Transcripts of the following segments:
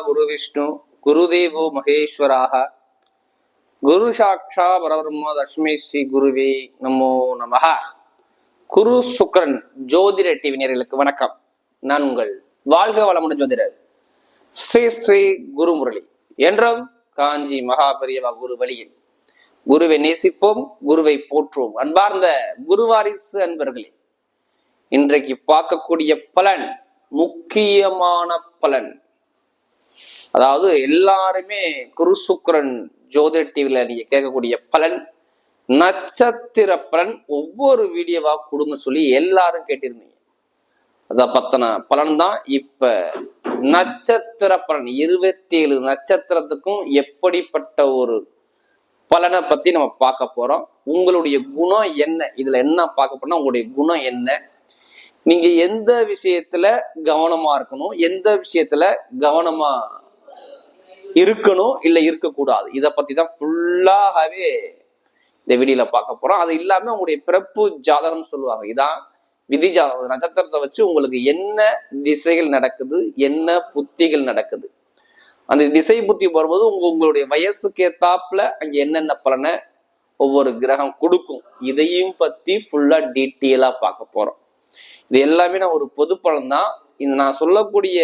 குரு விஷ்ணு குருதேவோ மகேஸ்வராக குரு சாட்சா பரபிரம்ம தஸ்மை ஸ்ரீ குருவே நமோ நமஹ. குரு சுக்ரன் ஜோதிட டிவி நேயர்களுக்கு வணக்கம். நான் உங்கள் வாழ்க வளமுடன் ஜோதிடர் ஸ்ரீ ஸ்ரீ குருமுரளி என்றும் காஞ்சி மகாபெரியவா குரு வழியில் குருவை நேசிப்போம், குருவை போற்றுவோம். அன்பார்ந்த குருவாரிசு அன்பர்களே, இன்றைக்கு பார்க்கக்கூடிய பலன் முக்கியமான பலன். அதாவது எல்லாருமே குரு சுக்ரன் ஜோதிட டிவில நீங்க கேட்கக்கூடிய பலன், நட்சத்திர பலன் ஒவ்வொரு வீடியோவா கொடுங்க சொல்லி எல்லாரும் கேட்டிருந்தீங்க. அத பத்தின பலன் தான் இப்ப நட்சத்திர பலன். 27 நட்சத்திரத்துக்கும் எப்படிப்பட்ட ஒரு பலனை பத்தி நம்ம பார்க்க போறோம். உங்களுடைய குணம் என்ன, இதுல என்ன பார்க்க போறோம்னா உங்களுடைய குணம் என்ன, நீங்க எந்த விஷயத்துல கவனமா இருக்கணும், எந்த விஷயத்துல கவனமா இருக்கணும் இல்ல இருக்கக்கூடாது, இதை பத்தி தான் ஃபுல்லாகவே இந்த வீடியோல பார்க்க போறோம். அது இல்லாம உங்களுடைய பிறப்பு ஜாதகம் சொல்லுவாங்க, இதான் விதி ஜாதகம். நட்சத்திரத்தை வச்சு உங்களுக்கு என்ன திசைகள் நடக்குது, என்ன புத்திகள் நடக்குது, அந்த திசை புத்தி வரும்போது உங்களுடைய வயசுக்கு ஏத்தாப்புல அங்க என்னென்ன பலனை ஒவ்வொரு கிரகம் கொடுக்கும், இதையும் பத்தி ஃபுல்லா டீட்டெயிலா பார்க்க போறோம். இது எல்லாமே நான் ஒரு பொது பலன் தான். இந்த நான் சொல்லக்கூடிய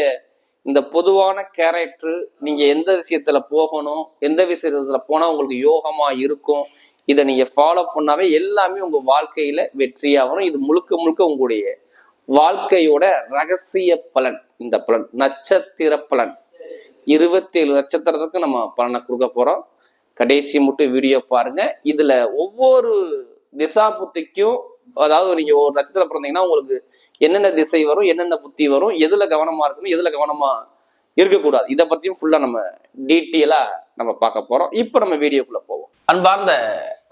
இந்த பொதுவான கேரக்டர், நீங்க எந்த விஷயத்துல போகணும், எந்த விஷயத்துல போனா உங்களுக்கு யோகமா இருக்கும், இதை நீங்க ஃபாலோ பண்ணாவே எல்லாமே உங்க வாழ்க்கையில வெற்றியாகணும். இது முழுக்க முழுக்க உங்களுடைய வாழ்க்கையோட ரகசிய பலன். இந்த பலன் நட்சத்திர பலன் 27 நட்சத்திரத்துக்கு நம்ம பலனை கொடுக்க போறோம். கடைசி மட்டும் வீடியோ பாருங்க. இதுல ஒவ்வொரு திசா புத்திக்கும், அதாவது நீங்க ஒரு நட்சத்திரம் பிறந்தீங்கன்னா உங்களுக்கு என்னென்ன திசை வரும், என்னென்ன புத்தி வரும், எதுல கவனமா இருக்கணும், எதுல கவனமா இருக்கக்கூடாது, இதை பத்தியும் ஃபுல்லா நம்ம டீட்டெயிலா நம்ம பார்க்க போறோம். இப்ப நம்ம வீடியோக்குள்ள போவோம். அன்பார்ந்த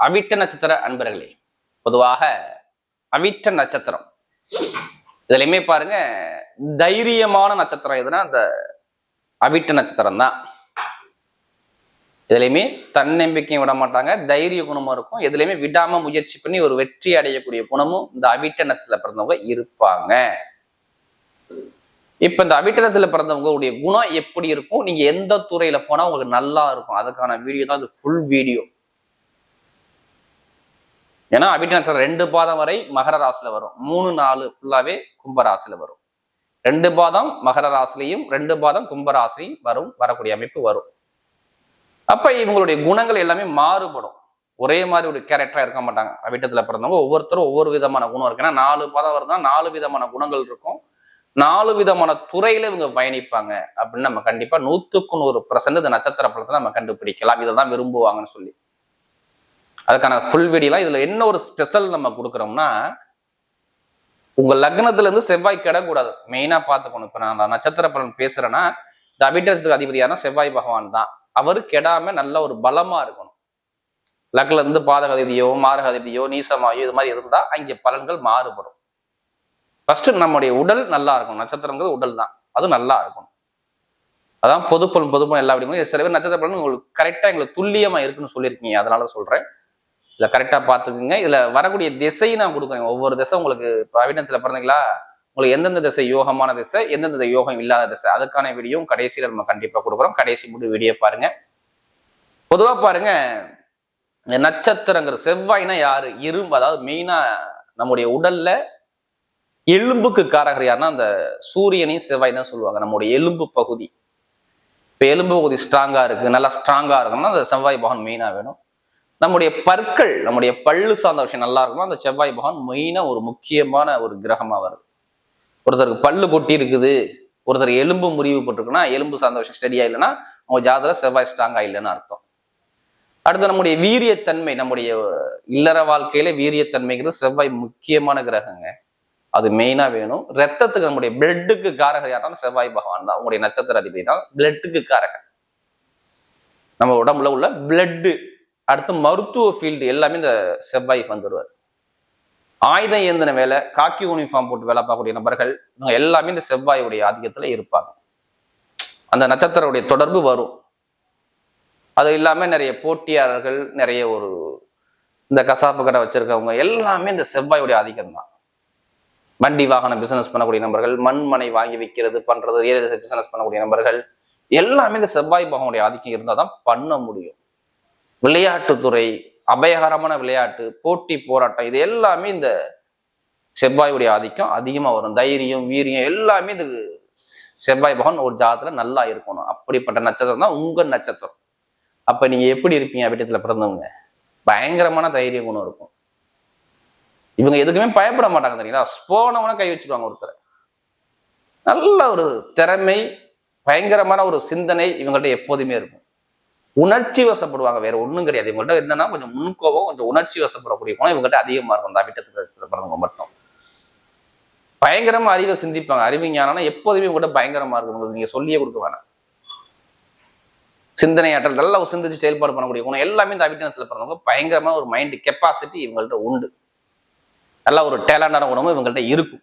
அவிட்ட நட்சத்திர அன்பர்களே, பொதுவாக அவிட்ட நட்சத்திரம் இதுலயுமே பாருங்க தைரியமான நட்சத்திரம் எதுனா அந்த அவிட்ட நட்சத்திரம் தான். எதுலையுமே தன்னம்பிக்கையும் விட மாட்டாங்க, தைரிய குணமும் இருக்கும். எதுலையுமே விடாம முயற்சி பண்ணி ஒரு வெற்றி அடையக்கூடிய குணமும் இந்த அவிட்ட நட்சத்திரத்துல பிறந்தவங்க இருப்பாங்க. இப்ப இந்த அவிட்ட நட்சத்திரத்துல பிறந்தவங்களுடைய குணம் எப்படி இருக்கும், நீங்க எந்த துறையில போனா உங்களுக்கு நல்லா இருக்கும், அதுக்கான வீடியோ தான் இது ஃபுல் வீடியோ. ஏன்னா அவிட்ட நட்சத்திரம் 2 பாதம் வரை மகர ராசியில வரும், 3, 4 ஃபுல்லாவே கும்பராசில வரும். 2 பாதம் மகர ராசிலையும் 2 பாதம் கும்பராசிலையும் வரக்கூடிய அமைப்பு வரும். அப்ப இவங்களுடைய குணங்கள் எல்லாமே மாறுபடும். ஒரே மாதிரி ஒரு கேரக்டரா இருக்க மாட்டாங்க. அவிட்டத்துல பிறந்தவங்க ஒவ்வொருத்தரும் ஒவ்வொரு விதமான குணம் இருக்கு. ஏன்னா 4 பாதம் வருதுன்னா 4 விதமான குணங்கள் இருக்கும், 4 விதமான துறையில இவங்க பயணிப்பாங்க அப்படின்னு நம்ம கண்டிப்பா 100% இந்த நட்சத்திர பலத்தை நம்ம கண்டுபிடிக்கலாம். இதெல்லாம் விரும்புவாங்கன்னு சொல்லி அதுக்கான ஃபுல் வீடியோலாம். இதுல என்ன ஒரு ஸ்பெஷல் நம்ம கொடுக்குறோம்னா, உங்க லக்னத்துல இருந்து செவ்வாய் கெடக்கூடாது. மெயினா பார்த்துக்கணும். இப்ப நான் நட்சத்திர பலன் பேசுறேன்னா, இந்த அவிட்டத்துக்கு அதிபதியான செவ்வாய் பகவான் தான். அவரு கெடாம நல்ல ஒரு பலமா இருக்கணும். லக்ல இருந்து பாதகதிபதியோ மாரகதிபதியோ நீசமாயோ இது மாதிரி இருந்தா அங்கே பலன்கள் மாறுபடும். ஃபர்ஸ்ட் நம்முடைய உடல் நல்லா இருக்கும். நட்சத்திரங்கிறது உடல் தான், அது நல்லா இருக்கணும். அதான் பொதுப்பலன் எல்லா அப்படிங்கும். சில பேர் நட்சத்திர பலன் உங்களுக்கு கரெக்டா எங்களுக்கு துல்லியமா இருக்குன்னு சொல்லியிருக்கீங்க, அதனால சொல்றேன். இதுல கரெக்டா பாத்துக்குங்க. இதுல வரக்கூடிய திசை நான் கொடுக்குறேன். ஒவ்வொரு திசை உங்களுக்கு அவிட்டத்துல பிறந்தீங்களா, உங்களுக்கு எந்தெந்த திசை யோகமான திசை, எந்தெந்த யோகம் இல்லாத திசை, அதுக்கான வீடியோ கடைசியில நம்ம கண்டிப்பா கொடுக்குறோம். கடைசி மட்டும் வீடியோ பாருங்க. பொதுவா பாருங்க, நட்சத்திரங்கிற செவ்வாய்னா யாரு, இரும்பு. அதாவது மெயினா நம்முடைய உடல்ல எலும்புக்கு காரகர் யாருன்னா அந்த சூரியனையும் செவ்வாய் தான் சொல்லுவாங்க. நம்முடைய எலும்பு பகுதி, இப்ப எலும்பு பகுதி ஸ்ட்ராங்கா இருக்கு, நல்லா ஸ்ட்ராங்கா இருக்கணும்னா அந்த செவ்வாய் பகவான் மெயினா வேணும். நம்முடைய பற்கள், நம்முடைய பல்லு சார்ந்த விஷயம் நல்லா இருக்கணும், அந்த செவ்வாய் பகவான் மெயினா ஒரு முக்கியமான ஒரு கிரகமா வருது. ஒருத்தருக்கு பல்லு கொட்டி இருக்குது, ஒருத்தர் எலும்பு முறிவு போட்டிருக்குன்னா, எலும்பு சார்ந்த விஷயம் ஸ்டடியா இல்லைன்னா அவங்க ஜாதகத்துல செவ்வாய் ஸ்ட்ராங்கா இல்லைன்னு அர்த்தம். அடுத்து நம்முடைய வீரியத்தன்மை, நம்முடைய இல்லற வாழ்க்கையில வீரியத்தன்மைங்கிறது செவ்வாய் முக்கியமான கிரகங்க, அது மெயினா வேணும். ரத்தத்துக்கு நம்முடைய பிளட்டுக்கு காரகர் யாருன்னா செவ்வாய் பகவான் தான். உங்களுடைய நட்சத்திர அதிபதி தான் பிளட்டுக்கு காரகர். நம்ம உடம்புல உள்ள பிளட்டு, அடுத்து மருத்துவ ஃபீல்டு எல்லாமே இந்த செவ்வாய் வந்துடுவார். ஆயுதம் ஏந்தின வேலை, காக்கி யூனிஃபார்ம் போட்டு வேலை பார்க்கக்கூடிய நபர்கள் இவங்க எல்லாமே இந்த செவ்வாயுடைய ஆதிக்கத்துல இருப்பாங்க. அந்த நட்சத்திரவுடைய தொடர்பு வரும். அது இல்லாம நிறைய போட்டியாளர்கள், நிறைய ஒரு இந்த கசாப்பு கடை வச்சிருக்கவங்க எல்லாமே இந்த செவ்வாயுடைய ஆதிக்கம் தான். வண்டி வாகன பிசினஸ் பண்ணக்கூடிய நபர்கள், மண்மனை வாங்கி விற்கிறது பண்றது, ரியல் எஸ்டேட் பிசினஸ் பண்ணக்கூடிய நபர்கள், எல்லாமே இந்த செவ்வாய் பகவானுடைய ஆதிக்கம் இருந்தால் தான் பண்ண முடியும். விளையாட்டுத்துறை, அபயகரமான விளையாட்டு, போட்டி போராட்டம், இது எல்லாமே இந்த செவ்வாயுடைய ஆதிக்கம் அதிகமா வரும். தைரியம், வீரியம் எல்லாமே இந்த செவ்வாய் பகவான் ஒரு ஜாதத்துல நல்லா இருக்கணும். அப்படிப்பட்ட நட்சத்திரம் தான் உங்க நட்சத்திரம். அப்ப நீங்க எப்படி இருப்பீங்க? அபிட்டத்துல பிறந்தவங்க பயங்கரமான தைரிய குணம் இருக்கும். இவங்க எதுக்குமே பயப்பட மாட்டாங்க தெரியுங்களா? போனவன கை வச்சிருவாங்க ஒருத்தர். நல்ல ஒரு திறமை, பயங்கரமான ஒரு சிந்தனை இவங்கள்ட்ட எப்போதுமே இருக்கும். உணர்ச்சி வசப்படுவாங்க, வேற ஒண்ணும் கிடையாது. இவங்கள்ட்ட என்னன்னா கொஞ்சம் முன்கோபம், கொஞ்சம் உணர்ச்சி வசப்படக்கூடிய குணம் இவங்ககிட்ட அதிகமா இருக்கும். அந்த அபிட்டத்துல பிறந்தவங்க மட்டும் பயங்கரமா அறிவை சிந்திப்பாங்க. அறிவு ஞானம் எப்போதுமே உங்கள்கிட்ட பயங்கரமா இருக்கும். நீங்க சொல்லியே கொடுக்க வேணாம். சிந்தனை ஆற்றல் நல்லா சிந்திச்சு செயல்பாடு பண்ணக்கூடிய குணம் எல்லாமே இந்த அபிட்டத்துல பிறந்தவங்க பயங்கரமா ஒரு மைண்ட் கெப்பாசிட்டி இவங்கள்ட்ட உண்டு. நல்ல ஒரு டேலண்டான குணமும் இவங்கள்ட்ட இருக்கும்.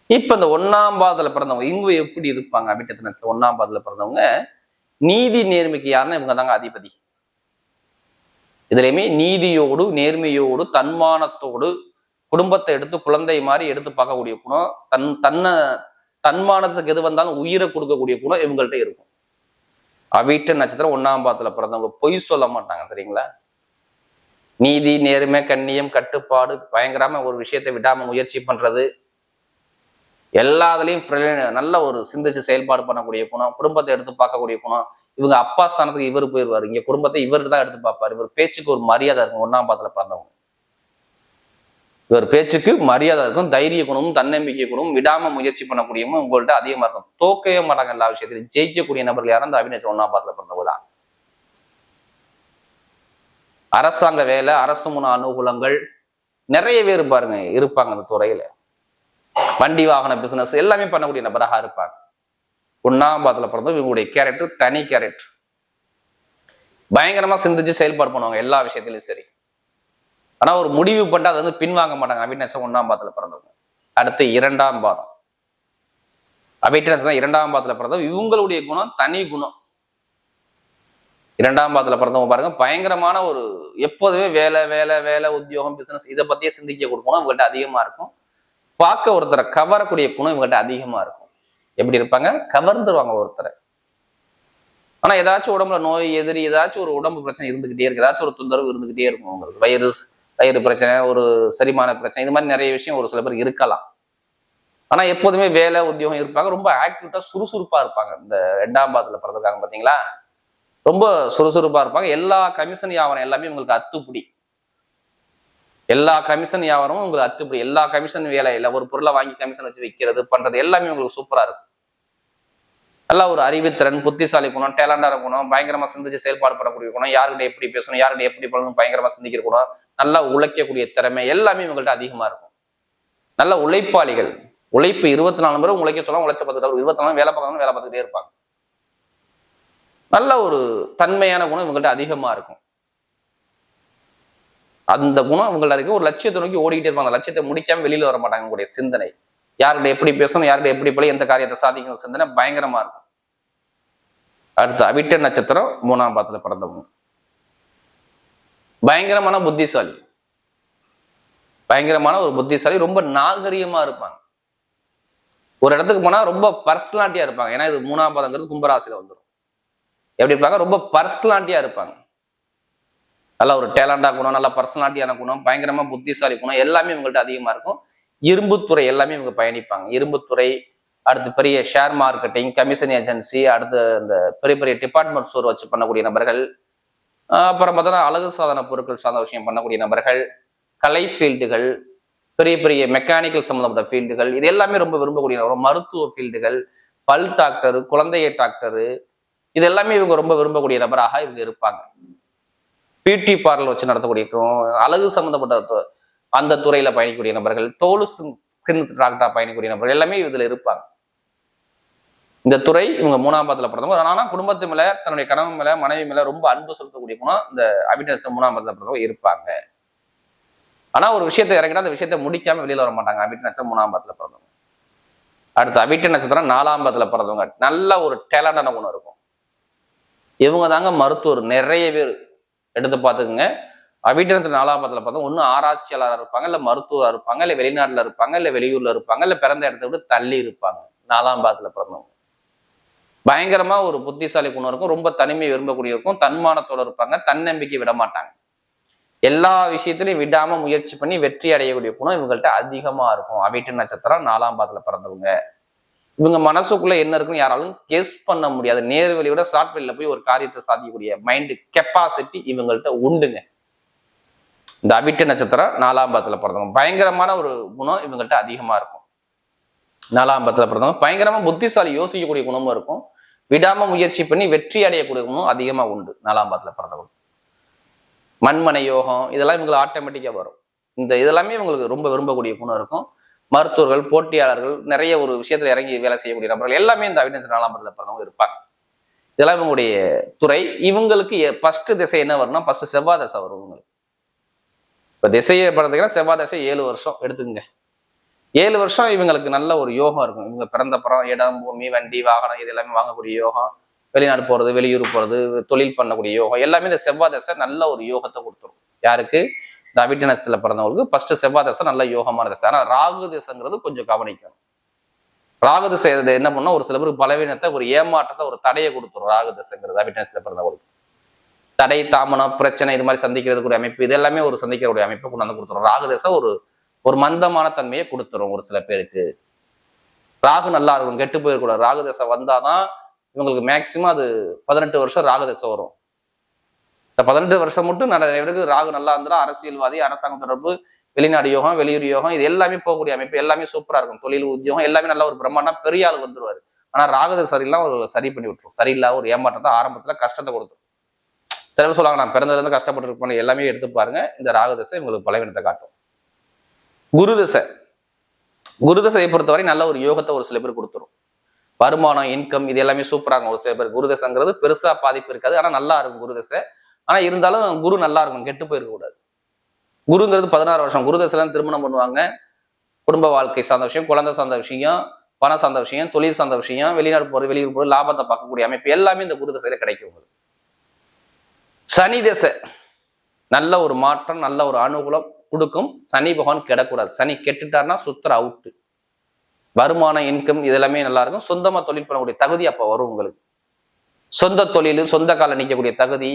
இப்ப இந்த 1ஆம் பாதத்துல பிறந்தவங்க இவங்க எப்படி இருப்பாங்க? அபிட்டத்துல 1ஆம் பாதத்துல பிறந்தவங்க நீதி நேர்மைக்கு யாருன்னா இவங்க தாங்க அதிபதி. இதுலயுமே நீதியோடு, நேர்மையோடு, தன்மானத்தோடு, குடும்பத்தை எடுத்து குழந்தை மாதிரி எடுத்து பார்க்கக்கூடிய குணம், தன்மானத்துக்கு எது வந்தாலும் உயிரை கொடுக்கக்கூடிய குணம் இவங்கள்ட்ட இருக்கும். அவிட்ட நட்சத்திரம் 1ஆம் பாதத்துல பிறந்தவங்க பொய் சொல்ல மாட்டாங்க தெரியுங்களா? நீதி, நேர்மை, கண்ணியம், கட்டுப்பாடு, பயங்கரமா ஒரு விஷயத்தை விடாம முயற்சி பண்றது, எல்லாத்துலயும் நல்ல ஒரு சிந்திச்சு செயல்பாடு பண்ணக்கூடிய குணம், குடும்பத்தை எடுத்து பார்க்கக்கூடிய குணம். இவங்க அப்பா ஸ்தானத்துக்கு இவர் போயிடுவாரு, இங்க குடும்பத்தை இவர் தான் எடுத்து பார்ப்பாரு. இவர் பேச்சுக்கு ஒரு மரியாதை இருக்கும். 1ஆம் பாதத்துல பிறந்தவங்க இவர் பேச்சுக்கு மரியாதை இருக்கும். தைரிய குணமும், தன்னம்பிக்கை குணமும், விடாம முயற்சி பண்ணக்கூடியவும் உங்கள்ட்ட அதிகமா இருக்கும். தோக்கவே மாட்டாங்க. எல்லா விஷயத்திலும் ஜெயிக்கக்கூடிய நபர்கள் யாரும் அந்த அபிநேசம் 1ஆம் பாதத்துல பிறந்தவங்க தான். அரசாங்க வேலை, அரசு முன் அனுகூலங்கள் நிறைய பேர் பாருங்க இருப்பாங்க அந்த துறையில. வண்டி வாகன பிசினஸ் எல்லாமே பண்ணக்கூடிய நபராக இருப்பாங்க. 1ஆம் பாதத்துல பிறந்தவங்க இவங்களுடைய கேரக்டர் தனி கேரக்டர். பயங்கரமா சிந்திச்சு செயல்பாடு பண்ணுவாங்க எல்லா விஷயத்திலும் சரி. ஆனா ஒரு முடிவு பண்ணிட்டு அதை பின்வாங்க மாட்டாங்க. அபிநேசம் 1ஆம் பாதத்துல பிறந்தவங்க. அடுத்து 2ஆம் பாதம். அபிநேசம் தான் 2ஆம் பாதத்துல பிறந்தவங்க. இவங்களுடைய குணம் தனி குணம். 2ஆம் பாதத்துல பிறந்தவங்க பாருங்க பயங்கரமான ஒரு எப்போதுமே வேலை வேலை வேலை, உத்தியோகம், பிசினஸ் இதை பத்தியே சிந்திக்க கொடுக்கணும் இவங்கள்ட்ட அதிகமா இருக்கும். பார்க்க ஒருத்தரை கவரக்கூடிய குணம் இவங்ககிட்ட அதிகமா இருக்கும். எப்படி இருப்பாங்க? கவர்ந்துருவாங்க ஒருத்தரை. ஆனா ஏதாச்சும் உடம்புல நோய் எதிரி, ஏதாச்சும் ஒரு உடம்பு பிரச்சனை இருந்துகிட்டே இருக்கு, ஏதாச்சும் ஒரு தொந்தரவு இருந்துகிட்டே இருக்கும். உங்களுக்கு வயிறு பிரச்சனை, ஒரு செரிமான பிரச்சனை, இது மாதிரி நிறைய விஷயம் ஒரு சில பேர் இருக்கலாம். ஆனா எப்போதுமே வேலை, உத்தியோகம் இருப்பாங்க. ரொம்ப ஆக்டிவிட்டா சுறுசுறுப்பா இருப்பாங்க. இந்த 2ஆம் பாதத்துல பிறந்திருக்காங்க பாத்தீங்களா? ரொம்ப சுறுசுறுப்பா இருப்பாங்க. எல்லா கமிஷன் வியாபாரம் எல்லாமே உங்களுக்கு அத்துப்படி. எல்லா கமிஷன் வியாபாரமும் உங்களுக்கு அத்துப்படி. எல்லா கமிஷன் வேலை இல்லை, ஒரு பொருளை வாங்கி கமிஷன் வச்சு வைக்கிறது பண்றது எல்லாமே உங்களுக்கு சூப்பரா இருக்கும். நல்லா ஒரு அறிவுத்திறன், புத்திசாலி குணம், டேலண்டான குணம், பயங்கரமா சிந்திச்சு செயல்பாடு பண்ணக்கூடிய குணம், யாருக்கிட்ட எப்படி பேசணும், யாருக்கிட்ட எப்படி பண்ணணும் பயங்கரமா சிந்திக்கிற குணம், நல்லா உழைக்கக்கூடிய திறமை எல்லாமே இவங்கள்ட்ட அதிகமா இருக்கும். நல்ல உழைப்பாளிகள். உழைப்பு 24 மணி நேரம் உழைக்க சொல்ல உழைச்ச 10 24 வேலை பார்க்கணும், வேலை பார்த்துக்கிட்டே இருப்பாங்க. நல்ல ஒரு தன்மையான குணம் இவங்கள்ட்ட அதிகமா இருக்கும். அந்த குணம் இவங்கள்ட்ட இருக்கு. ஒரு லட்சியத்தை நோக்கி ஓடிக்கிட்டே இருப்பாங்க. அந்த லட்சியத்தை முடிக்காம வெளியில வர மாட்டாங்க. உங்களுடைய சிந்தனை யாருக்கிட்ட எப்படி பேசணும், யாருக்கிட்ட எப்படி போய் எந்த காரியத்தை சாதிக்கணும் சிந்தனை பயங்கரமா இருக்கும். அடுத்து அவிட்ட நட்சத்திரம் 3ஆம் பாதத்துல பிறந்தவங்க பயங்கரமான புத்திசாலி. பயங்கரமான ஒரு புத்திசாலி, ரொம்ப நாகரிகமா இருப்பாங்க. ஒரு இடத்துக்கு போனா ரொம்ப பர்சனாலிட்டியா இருப்பாங்க. ஏன்னா இது 3ஆம் பாதங்கிறது கும்பராசியில வந்துடும். எப்படி இருப்பாங்க? ரொம்ப பர்சனாலிட்டியா இருப்பாங்க. நல்ல ஒரு டேலண்டா குணம், நல்ல பர்சனாலிட்டியான குணம், பயங்கரமா புத்திசாலி குணம் எல்லாமே இவங்கள்ட்ட அதிகமா இருக்கும். இரும்புத்துறை எல்லாமே இவங்க பயணிப்பாங்க. இரும்புத்துறை, அடுத்து பெரிய ஷேர் மார்க்கெட்டிங், கமிஷன் ஏஜென்சி, அடுத்து இந்த பெரிய பெரிய டிபார்ட்மெண்ட் ஸ்டோர் வச்சு பண்ணக்கூடிய நபர்கள், அப்புறம் பார்த்தோன்னா அழகு சாதன பொருட்கள் சார்ந்த விஷயம் பண்ணக்கூடிய நபர்கள், கலை ஃபீல்டுகள், பெரிய பெரிய மெக்கானிக்கல் சம்மந்தப்பட்ட ஃபீல்டுகள், இது எல்லாமே ரொம்ப விரும்பக்கூடிய நபர். மருத்துவ ஃபீல்டுகள், பல் டாக்டரு, குழந்தைய டாக்டரு, இது எல்லாமே இவங்க ரொம்ப விரும்பக்கூடிய நபராக இவங்க இருப்பாங்க. பியூட்டி பார்லர் வச்சு நடத்தக்கூடிய அழகு சம்பந்தப்பட்ட அந்த துறையில பயணிக்கக்கூடிய நபர்கள், தோல் ஸ்கின் டாக்டரா பயணிக்கக்கூடிய நபர்கள் எல்லாமே இதுல இருப்பாங்க. இந்த துறை இவங்க 3ஆம் பாதத்துல பிறந்தவங்க. ஆனா குடும்பத்து மேல, தன்னுடைய கணவன் மேல, மனைவி மேல ரொம்ப அன்பு செலுத்தக்கூடிய குணம் இந்த அபிநேசம் 3ஆம் பாதத்துல பிறந்தவங்க இருப்பாங்க. ஆனா ஒரு விஷயத்தை இறங்கினா அந்த விஷயத்தை முடிக்காம வெளியில வர மாட்டாங்க. அவிட்ட நட்சத்திரம் 3ஆம் பாதத்துல பிறந்தவங்க. அடுத்து அவிட்ட நட்சத்திரம் 4ஆம் பாதத்துல பிறந்தவங்க நல்ல ஒரு டேலண்டான குணம் இருக்கும். இவங்க தாங்க மருத்துவர். நிறைய பேர் எடுத்து பார்த்துக்குங்க. அவிட்ட நட்சத்திரம் 4ஆம் பாதத்துல பிறந்தவங்க ஒண்ணு ஆராய்ச்சியாளராக இருப்பாங்க, இல்ல மருத்துவரா இருப்பாங்க, இல்ல வெளிநாட்டுல இருப்பாங்க, இல்ல வெளியூர்ல இருப்பாங்க, இல்ல பிறந்த இடத்த விட்டு தள்ளி இருப்பாங்க. 4ஆம் பாதத்துல பிறந்தவங்க பயங்கரமா ஒரு புத்திசாலி குணம் இருக்கும், ரொம்ப தனிமை விரும்பக்கூடிய இருக்கும், தன்மானத்தோட இருப்பாங்க, தன்னம்பிக்கை விட மாட்டாங்க. எல்லா விஷயத்திலையும் விடாம முயற்சி பண்ணி வெற்றி அடையக்கூடிய குணம் இவங்கள்ட்ட அதிகமா இருக்கும். அவிட்ட நட்சத்திரம் 4ஆம் பாதத்துல பிறந்தவங்க. இவங்க மனசுக்குள்ள என்ன இருக்குன்னு யாராலும் கெஸ் பண்ண முடியாது. நேர்வழியோட ஷார்ட் வெளியில போய் ஒரு காரியத்தை சாதிக்கக்கூடிய மைண்ட் கெப்பாசிட்டி இவங்கள்ட்ட உண்டுங்க. இந்த அவிட்ட நட்சத்திரம் 4ஆம் பாதத்துல பிறந்தவங்க பயங்கரமான ஒரு குணம் இவங்கள்ட்ட அதிகமா இருக்கும். 4ஆம் பாதத்துல பிறந்தவங்க பயங்கரமா புத்திசாலி, யோசிக்கக்கூடிய குணமும் இருக்கும், விடாம முயற்சி பண்ணி வெற்றி அடையக்கூடிய குணம் அதிகமா உண்டு 4ஆம் பாதத்துல பிறந்தவங்க. மண்மனை யோகம் இதெல்லாம் இவங்களுக்கு ஆட்டோமேட்டிக்கா வரும். இதெல்லாமே இவங்களுக்கு ரொம்ப விரும்பக்கூடிய குணம் இருக்கும். மருத்துவர்கள், போட்டியாளர்கள், நிறைய ஒரு விஷயத்துல இறங்கி வேலை செய்யக்கூடிய நபர்கள் எல்லாமே இந்த அவிட்ட 4ஆம் பாதத்துல பிறந்தவங்க இருப்பாங்க. இதெல்லாம் இவங்களுடைய துறை. இவங்களுக்கு ஃபர்ஸ்ட் திசை என்ன வரும்னா ஃபர்ஸ்ட் செவ்வாய் தசை வரும் இவங்களுக்கு. இப்ப திசையை படுறதுக்குன்னா செவ்வாய் தசை 7 வருஷம் எடுத்துக்கங்க. 7 வருஷம் இவங்களுக்கு நல்ல ஒரு யோகம் இருக்கும். இவங்க பிறந்தப்புறம் இடம், பூமி, வண்டி, வாகனம் இது எல்லாமே வாங்கக்கூடிய யோகம், வெளிநாடு போறது, வெளியூர் போறது, தொழில் பண்ணக்கூடிய யோகம் எல்லாமே இந்த செவ்வாய் தசை நல்ல ஒரு யோகத்தை கொடுத்துரும். யாருக்கு? இந்த அவிட்ட நட்சத்திரத்துல பிறந்தவங்களுக்கு ஃபர்ஸ்ட் செவ்வாய் தசை நல்ல யோகமான தசை. ஆனா ராகு திசைங்கிறது கொஞ்சம் கவனிக்கணும். ராகு திசை என்ன பண்ணா ஒரு சில பேருக்கு பலவீனத்தை, ஒரு ஏமாற்றத்தை, ஒரு தடையை கொடுத்துரும். ராகு திசைங்கிறது அவிட்ட நட்சத்திரத்துல பிறந்தவங்களுக்கு தடை, தாமனம், பிரச்சனை இது மாதிரி சந்திக்கிறது கூடிய அமைப்பு, இது எல்லாமே ஒரு சந்திக்கக்கூடிய அமைப்பை கொண்டு வந்து கொடுத்துரும். ராகு திசை ஒரு மந்தமான தன்மையை கொடுத்துரும். ஒரு சில பேருக்கு ராகு நல்லா இருக்கும், கெட்டு போயிடக்கூடாது. ராகு தசை வந்தாதான் இவங்களுக்கு மேக்சிமம் அது 18 வருஷம் ராகு தசை வரும். இந்த 18 வருஷம் மட்டும் நிறைய பேருக்கு ராகு நல்லா இருந்தா அரசியல்வாதி, அரசாங்க தொடர்பு, வெளிநாடு யோகம், வெளியூர் யோகம் இது எல்லாமே போகக்கூடிய அமைப்பு எல்லாமே சூப்பரா இருக்கும். தொழில், உத்தியோகம் எல்லாமே நல்ல ஒரு பிரம்மாண்டம், பெரிய ஆள் வந்துருவாரு. ஆனா ராகு சரியில்லாம் ஒரு சரி பண்ணி விட்டுரும். சரியில்லாத ஒரு ஏமாற்றத்தை ஆரம்பத்துல கஷ்டத்தை கொடுத்துரும். சில பேர் சொல்லுவாங்க நான் பிறந்ததுல இருந்து கஷ்டப்பட்டு இருப்பேன், எல்லாமே எடுத்து பாருங்க. இந்த ராகு தசை இவங்களுக்கு பலவீனத்தை காட்டும். குரு தசை. குரு தசையை பொறுத்தவரை நல்ல ஒரு யோகத்தை ஒரு சில பேர் கொடுத்துரும். வருமானம், இன்கம் இது எல்லாமே சூப்பரா இருக்கும். ஒரு சில பேர் குரு தசைங்கிறது பெருசா பாதிப்பு இருக்காது, ஆனா நல்லா இருக்கும் குரு தசை. ஆனா இருந்தாலும் குரு நல்லா இருக்கும், கெட்டு போயிருக்க கூடாது. குருங்கிறது 16 வருஷம். குரு தசையில திருமணம் பண்ணுவாங்க, குடும்ப வாழ்க்கை சார்ந்த விஷயம், குழந்தை சார்ந்த விஷயம், பணம் சார்ந்த விஷயம், தொழில் சார்ந்த விஷயம், வெளிநாடு போறது, வெளியூர் போறது, லாபத்தை பார்க்கக்கூடிய அமைப்பு எல்லாமே இந்த குரு தசையில கிடைக்கும் உங்களுக்கு. சனி தசை நல்ல ஒரு மாற்றம், நல்ல ஒரு அனுகூலம் கொடுக்கும். சனி பகவான் கெடக்கூடாது. சனி கெட்டுட்டார்னா சுத்தர அவுட்டு. வருமானம், இன்கம் இதெல்லாமே நல்லா இருக்கும். சொந்தமா தொழில் பண்ணக்கூடிய தகுதி அப்ப வரும் உங்களுக்கு. சொந்த தொழில், சொந்த கால நிற்கக்கூடிய தகுதி,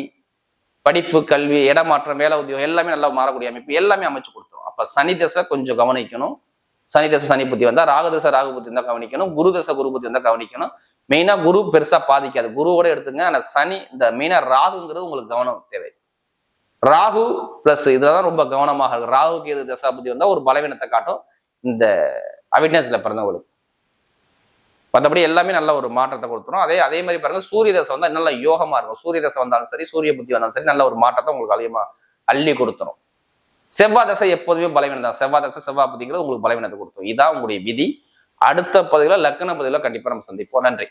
படிப்பு, கல்வி, இடமாற்றம், வேலை, உத்தியோகம் எல்லாமே நல்லா மாறக்கூடிய அமைப்பு எல்லாமே அமைச்சு கொடுத்துரும். அப்ப சனி தசை கொஞ்சம் கவனிக்கணும். சனி தசை சனி புத்தி வந்தா, ராகு தசை ராகு புத்தி இருந்தா கவனிக்கணும், குரு தசை குரு புத்தி இருந்தா கவனிக்கணும். மெயினா குரு பெருசா பாதிக்காது, குருவோட எடுத்துங்க. ஆனா சனி இந்த மெயினா ராகுங்கிறது உங்களுக்கு கவனம் தேவை. ராகு பிளஸ் இதுலதான் ரொம்ப கவனமாக இருக்கு. ராகுக்கு எது தசா புத்தி வந்தா ஒரு பலவீனத்தை காட்டும் இந்த அவிட்டத்துல பிறந்தவங்களுக்கு. மற்றபடி எல்லாமே நல்ல ஒரு மாற்றத்தை கொடுத்துரும். அதே மாதிரி பாருங்க, சூரிய தசை வந்தா நல்ல யோகமா இருக்கும். சூரிய தசை வந்தாலும் சரி, சூரிய புத்தி வந்தாலும் சரி, நல்ல ஒரு மாற்றத்தை உங்களுக்கு அதிகமா அள்ளி கொடுத்துரும். செவ்வாய் தசை எப்போதுமே பலவீனம் தான். செவ்வாய் தசை செவ்வாய் புத்திங்கிறது உங்களுக்கு பலவீனத்தை கொடுத்துரும். இதான் உங்களுடைய விதி. அடுத்த பகுதியில லக்ன பகுதியில கண்டிப்பா நம்ம சந்திப்போம். நன்றி.